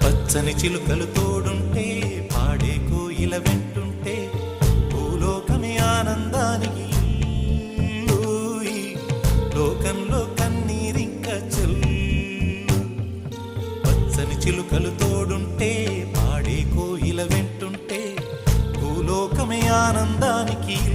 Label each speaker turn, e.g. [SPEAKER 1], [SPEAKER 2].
[SPEAKER 1] పచ్చని చిలుకలు తోడుంటే పాడే కోయిల వెంటుంటే భూలోకమే ఆనందానికి ఇల్లు. లోకంలో కన్నీరింక చెల్లు. పచ్చని చిలుకలు తోడుంటే పాడే కోయిల వెంటుంటే భూలోకమే ఆనందానికి